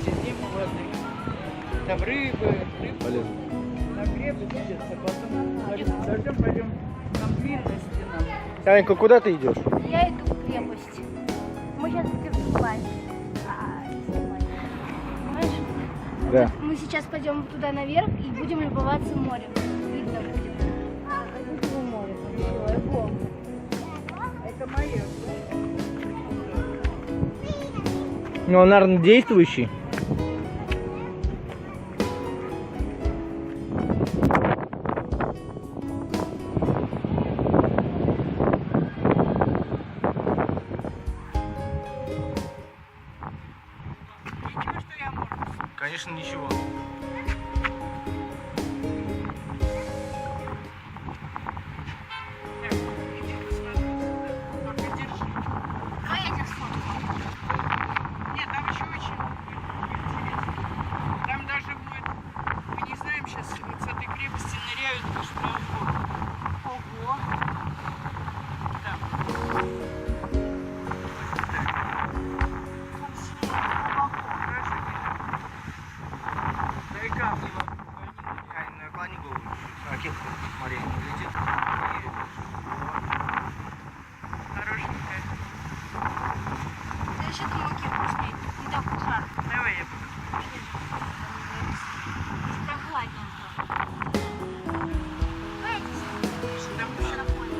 Сидим у воды. Там рыбы. Полезно. На гребе видится, потом дождем пойдем. Там длинная стена. Танька, куда ты идешь? Я иду в крепость. Мы сейчас будем вступать. Понимаешь? Да. Мы сейчас пойдем туда наверх и будем любоваться морем. Видно будет. Какое море красивое, я помню. Это мое. Ну, он, наверное, действующий. Ничего, что я могу. Конечно, ничего. Давай я тебя сфоткаю. Нет, там еще очень интересно. Там даже будет, мы не знаем сейчас, вот с этой крепости ныряют аж прям в воду. Ого. Там. Да и камни Наклони голову. Ракетка, смотри, летит. хорошенькая. Ты вообще думал, кепку снять? Не так уж жарко. Давай я покажу. Прохладненько. Там Еще на фоне.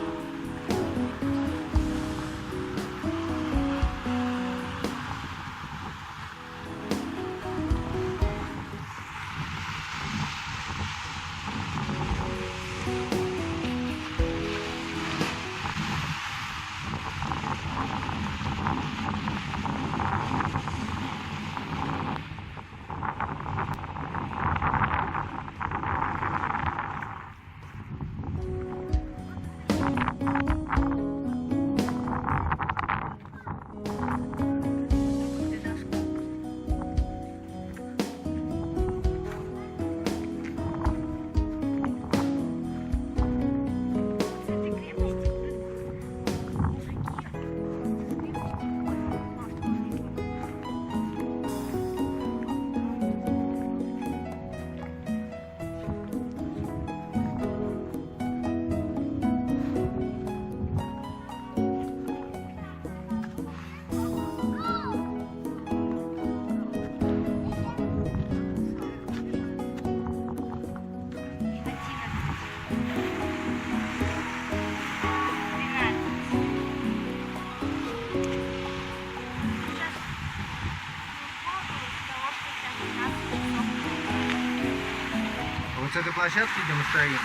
Вот с этой площадки, где мы стоим,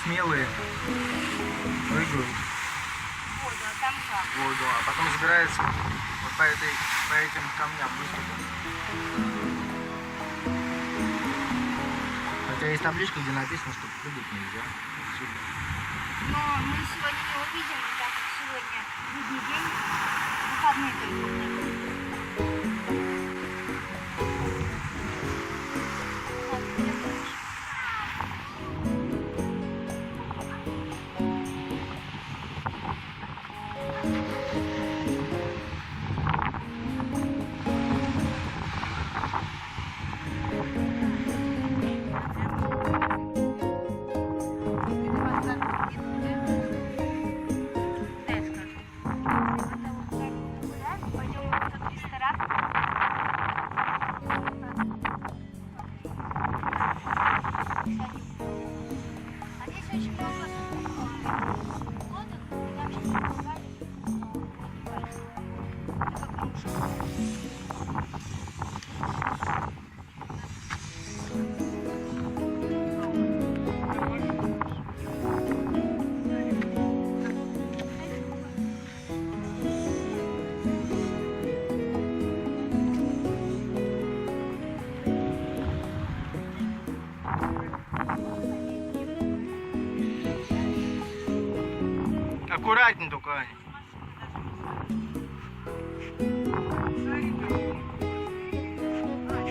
смелые прыгают Воду, а там как? в воду, а потом забираются вот по этим камням выступом. Хотя есть табличка, где написано, что прыгать нельзя. Отсюда. Но мы сегодня не увидим, так как сегодня будний день, выходные только. Очень много лодок, и нам сейчас помогали. Это как лучше. Аккуратнее только, Аня.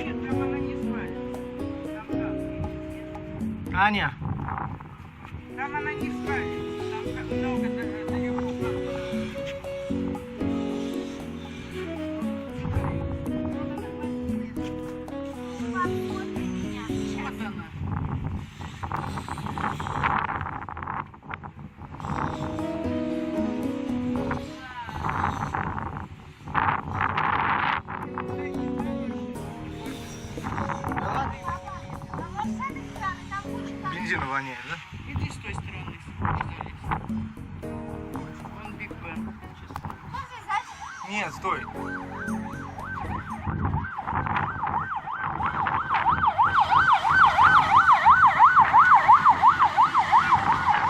Нет, там она не свалится. Там как? Аня. Там она не свалится. Там как много далеко. бензина воняет, да? Иди с той стороны. Вон Биг Бен. Нет, стой.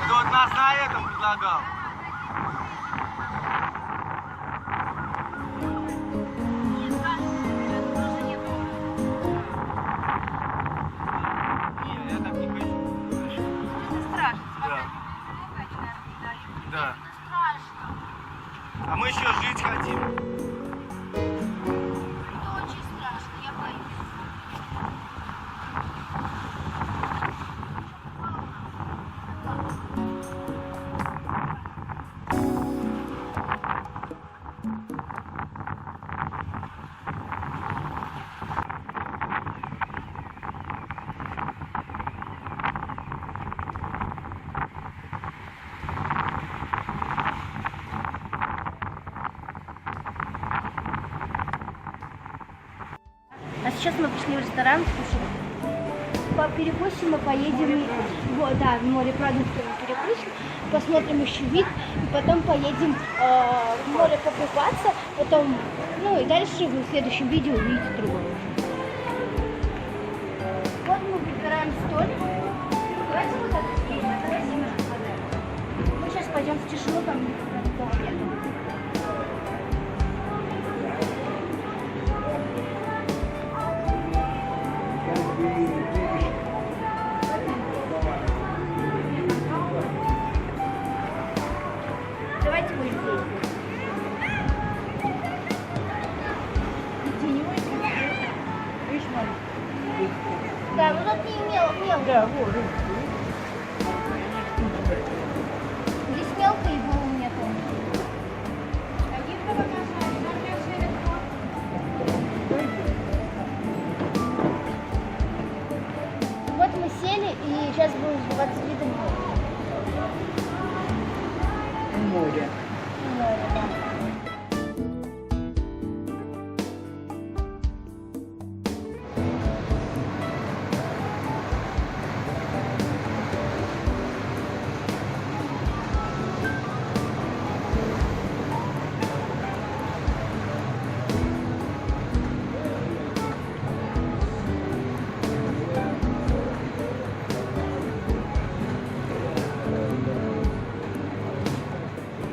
Ты вот нас на этом предлагал. Не, я так не хочу. Страшно. Да. Да. Страшно. А мы еще жить хотим. Это очень страшно, я боюсь. А сейчас мы пришли в ресторан кушать. По перекусим мы поедем в море продуктов перекусим, посмотрим еще вид, и потом поедем в море покупаться, потом, ну и дальше вы в следующем видео увидите другое. Вот мы выбираем столик. Давайте вот этот здесь, а давайте немножко подальше. Мы сейчас пойдем в тишину, там никого нету. Давайте вы здесь. Видишь, маленький? Да, ну тут не мелко. Да, вот. Здесь мелко и было нету. Вот мы сели и сейчас будем сбиваться видом Море. моря. Да.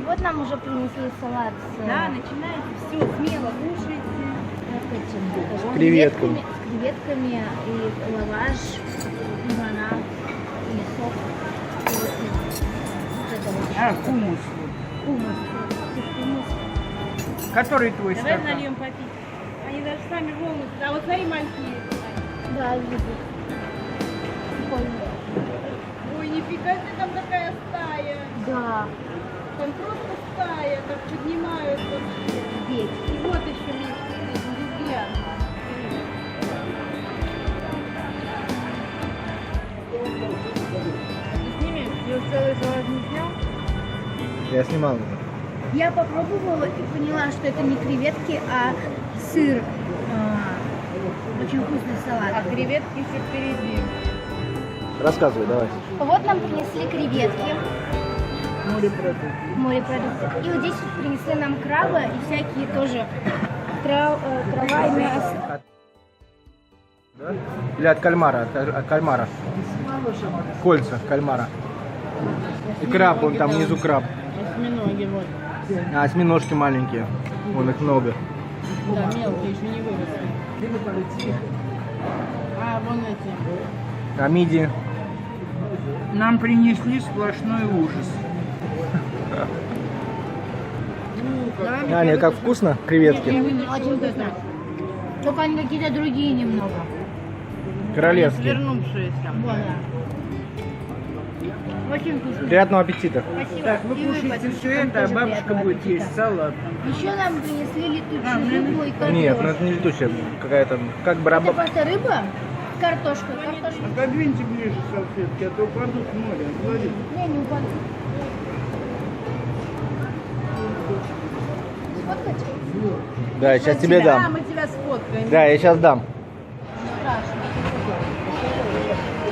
Вот нам уже принесли салат с, Да, начинайте все, смело кушайте. с креветками. С креветками и лаваш, банан и сок. И вот это вот. А, хумус. Хумус. Хумус. Который твой Давай стакан? нальем попить. Они даже сами волнуются. А вот смотри, маленькие. Да, вижу. Прикольно. Ой, нифига себе, там такая стая. Да, Там просто стая, как поднимают вообще. ведь. И вот еще взгляд. Ты сними? Я целый салат не снял? Я снимал. Я попробовала и поняла, что это не креветки, а сыр. Очень вкусный салат. А креветки еще впереди. Рассказывай, давай. Вот нам принесли креветки, Морепродукты. морепродукты. И вот здесь принесли нам крабы и всякие тоже трава и мясо. Да? Или от кальмара, от кальмара. Кольца кальмара. И краб, вон там внизу краб. Осьминоги вот. А осьминожки маленькие. Вон их много. Да, мелкие, еще не выросли. А, вон эти. А мидии. Нам принесли сплошной ужас. Аня, как вкусно? Креветки. Очень вкусно. Только они какие-то другие немного. Королевские. Свернувшиеся. Вот, да. Очень вкусно. Приятного аппетита. Спасибо. Так, вы И кушаете потом все это, а тоже бабушка приятного будет аппетита. есть салат. Еще нам принесли летучую рыбу и картошку. Нет, ну это не летучая, какая-то, как бы Это раба... просто рыба, картошка, картошка. Отодвиньте ближе салфетки, а то упадут в море. Говорит. Не, не упаду. Сфоткать? Да, я сейчас тебе Да, дам. мы тебя сфоткаем. Да, я сейчас дам. Страшно.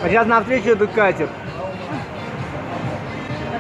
А сейчас навстречу идут катер.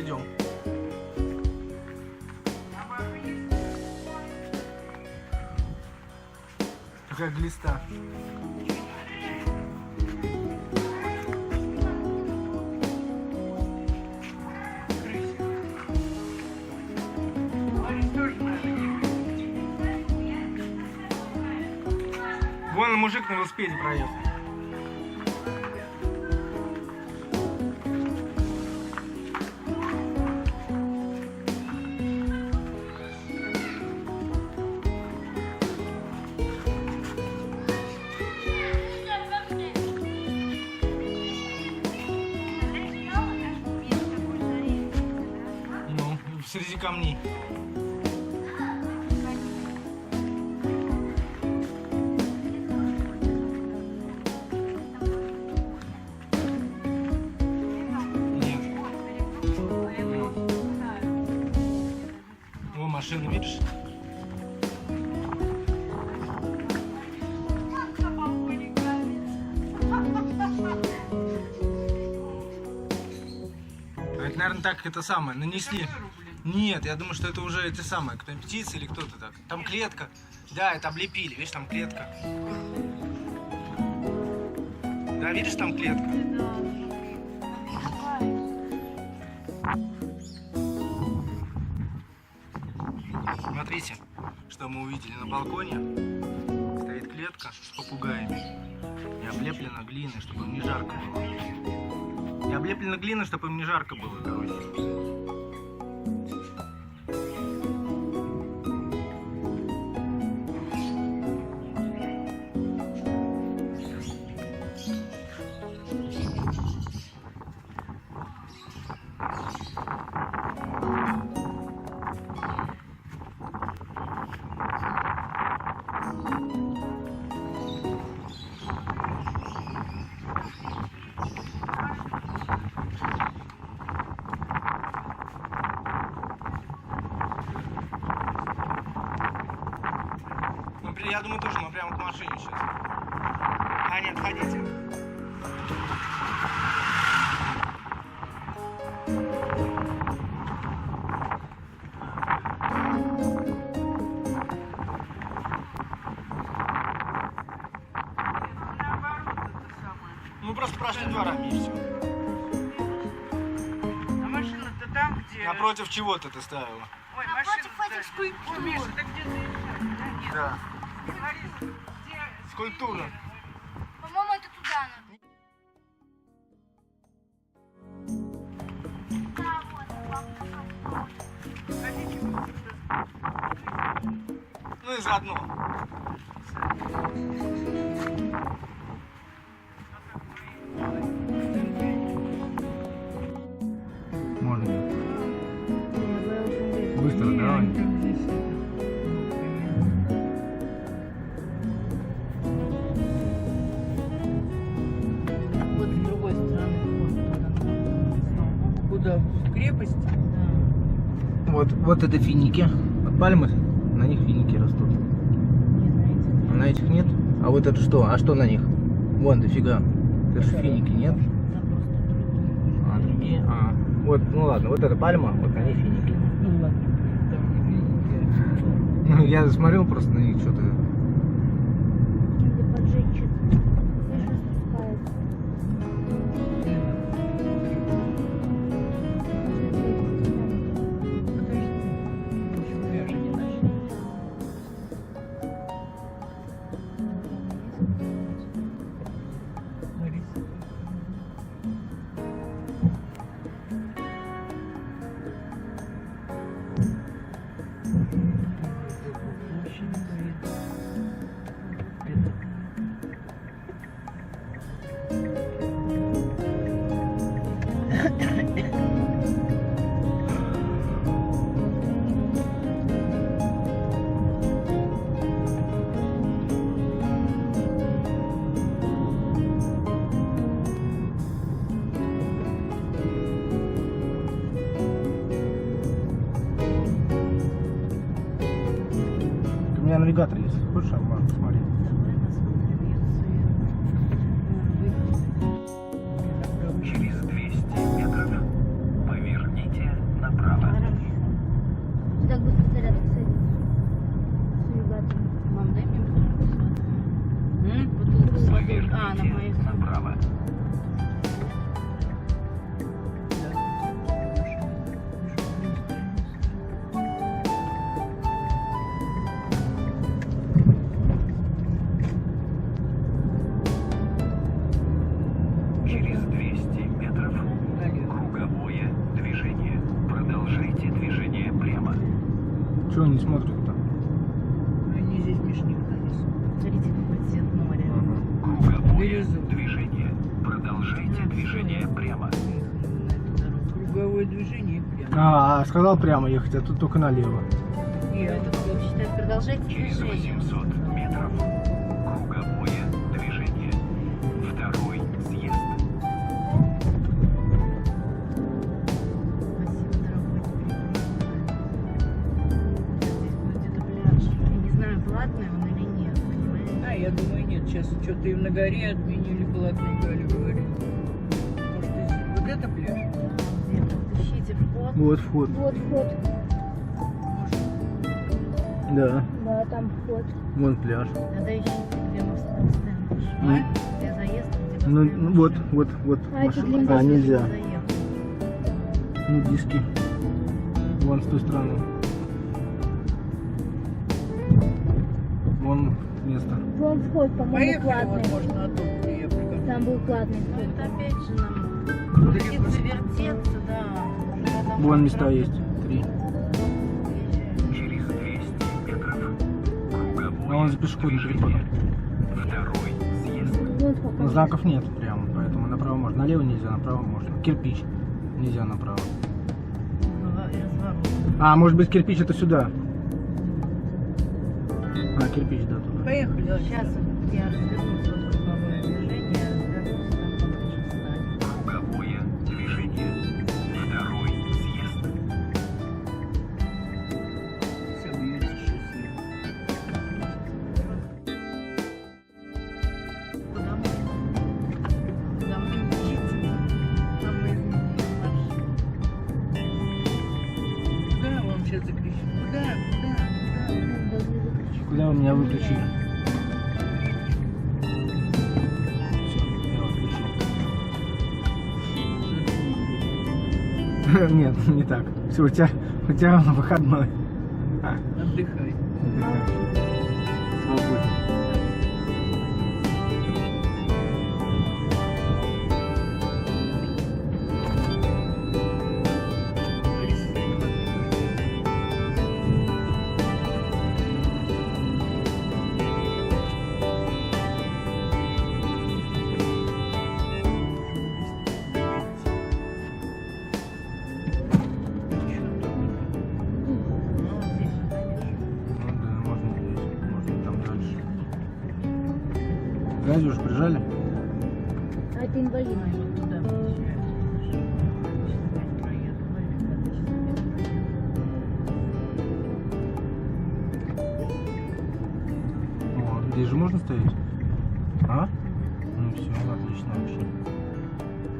идем. Какая глиста. Вон мужик на велосипеде проехал. Ну, среди камней. О, машины, видишь? Это, наверное, так это самое, нанесли. Нет, я думаю, что это уже эти самые, кто птицы или кто-то так. Там клетка. Да, это облепили, видишь, там клетка. Да, видишь, там клетка. Смотрите, что мы увидели на балконе. Стоит клетка с попугаями. И облеплена глиной, чтобы им не жарко было. И облеплена глиной, чтобы им не жарко было, короче. Я думаю, тоже мы прямо к машине сейчас. А нет, ходите. Мы просто прошли дворами и все. А машина-то там, где... Напротив чего-то ты ставила? Ой, Напротив машина-то- этих скульптур. Ой, Миша, ты где заезжаешь? Да, нет. Да. Говори, где... Скульптура. По-моему, это туда надо. Да, вот. Хотите, мы сюда? Ну и заодно. Можно. Быстро, давай. Вот с другой стороны. Куда? В крепость? Вот это финики. От пальмы на них финики растут. А на этих нет? А вот это что? А что на них? Вон, дофига. Это же финики, нет? А, другие? А, вот, ну ладно, вот эта пальма, вот на ней финики. Ну ладно. Ну, я смотрел просто на них что-то. Надо поджечь что-то. Слышно, спускается. Пляжи не нашли. Лариса. Очень говорит. У меня навигатор есть. Хочешь, Амма, посмотри? Через 200 метров поверните А, на моей направо. Через 200 метров круговое движение. Продолжайте движение прямо. Чего они смотрят-то? Они здесь больше никуда не смотрят. Смотрите, какой цвет моря. Круговое Бирюзовый. движение. Продолжайте движение прямо. Круговое движение и прямо. А, сказал прямо ехать, а тут только налево. Это кто считает, продолжайте Через движение. 800 метров круговое движение. Второй съезд. Спасибо, дорогой. Здесь будет где-то пляж. Я не знаю, платный он или нет, понимаете? А, я думаю, нет. Сейчас что-то и в Нагоре отменили платный, Галя говорит. Может, вот это пляж? Где-то ищите вход. Вот вход. Вот вход. Да, Да, там вход. вон пляж. Надо ищите, где мы стоим. Ну, Где заезд, где ну, поставим вот, машину. вот А, это машина. для А, нельзя. Заехать. Ну, диски. Вон с той стороны. Вон место. Вон вход, по-моему, Поехали, платный. возможно, оттуда, где я приготовлю. Там был платный Ну, вход. это опять же нам крутиться, вертеться, да. Уже когда Вон мы места правда есть. 3. приезжаем. Через 200 метров круговое А он за пешеходным переходом. движение. Второй съезд. Вон вход. Ну, знаков нет прямо, поэтому направо можно. Налево нельзя, направо можно. Кирпич. Нельзя направо. Разворот. А, может быть кирпич это сюда. А, кирпич, да, туда. Поехали, давай. Сейчас я развернусь вот круговое движение, развернусь, там поближе встать. Круговое движение. Второй съезд. Собьется шоссе. Куда мы? Куда мы едем? Там мы изменили маршрут. Куда вам сейчас закричим? Куда? Куда вы меня выключили? Все, я выключил. Нет, не так. Все, у тебя выходной. Отдыхай. Отдыхай. Свободен. Ну, вот здесь вот, конечно. Ну да, можно здесь, можно там дальше. Гази уже прижали? А это инвалид. Ой, вот туда приезжаем. Опять проеду. Ой, ребята, сейчас опять проеду. О, здесь же можно стоять? А? Ну все, отлично вообще.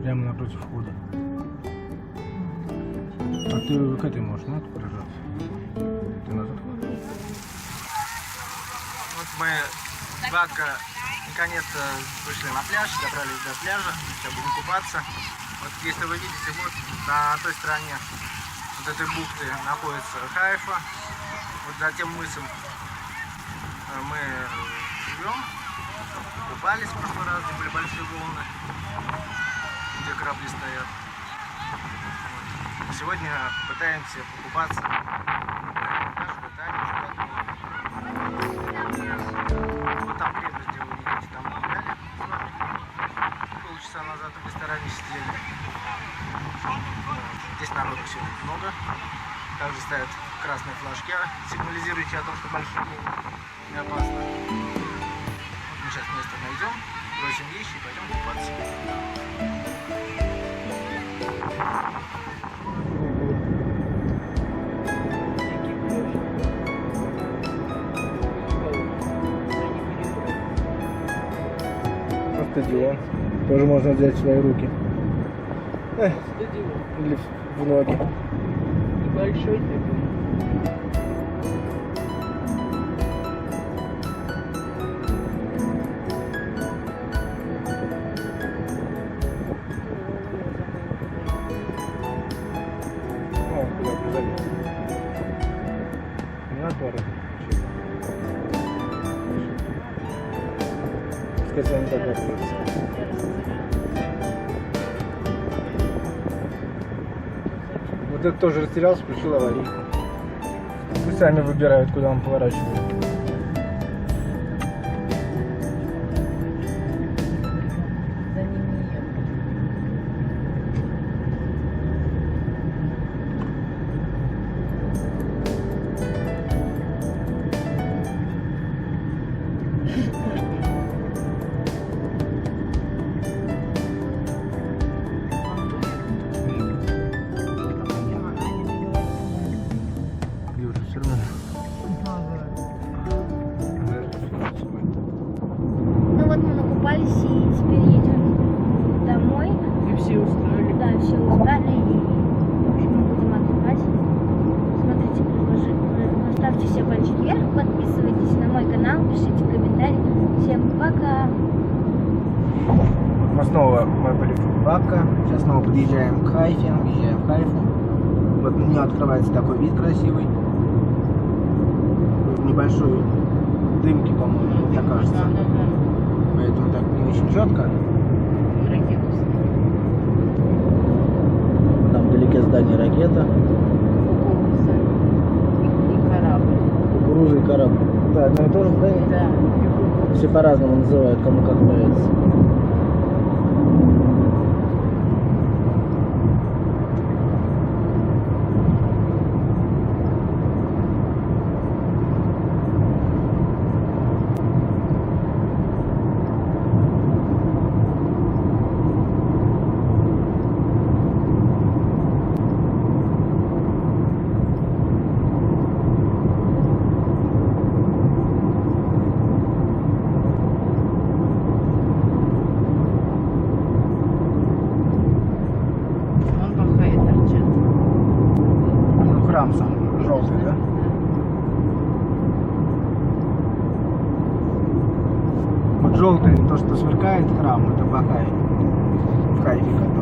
Прямо напротив входа. А ты к этой можешь, ну, прижаться? Ты назад ходишь. Вот мы с Бабка наконец-то вышли на пляж, добрались до пляжа, сейчас будем купаться. Вот если вы видите, вот на той стороне вот этой бухты находится Хайфа. Вот за тем мысом мы живем, купались в прошлый раз, где были большие волны, где корабли стоят. Вот. Сегодня пытаемся покупаться. Вот там крепость, где вы видите, там мы гуляли полчаса назад в ресторане сидели. Здесь народу сегодня много. Также стоят красные флажки, сигнализирующие о том, что большие волны не опасно. Вот мы сейчас место найдем, бросим вещи и пойдем купаться. Стадион. Тоже можно взять в свои руки. Стадион. Или в ноги. Небольшой такой. сказать, они так остаются. Вот этот тоже растерялся, включил аварийку. Пусть сами выбирают, куда он поворачивает. За ним не ехать. Юра, все равно. Ну вот мы накупались и теперь едем домой. И все устали. Да, все устали и в общем, мы будем отдыхать. Смотрите, ставьте все пальчики вверх, подписывайтесь на мой канал, пишите комментарии. Всем пока! Мы снова были в Бака. Сейчас снова подъезжаем к Хайфе. Въезжаем в Хайфу. Вот у меня открывается такой вид красивый. Небольшой дымки, по-моему, мне кажется. Поэтому так не очень четко. Там вдалеке здание ракета. И корабль. Кукуруза и корабль. Да, одно и то же здание. Да. Все по-разному называют, кому как нравится. Он бахает торчит. Ну, храм сам желтый, да? Вот желтый, то, что сверкает храм, это Бахай. В Хайфе, который.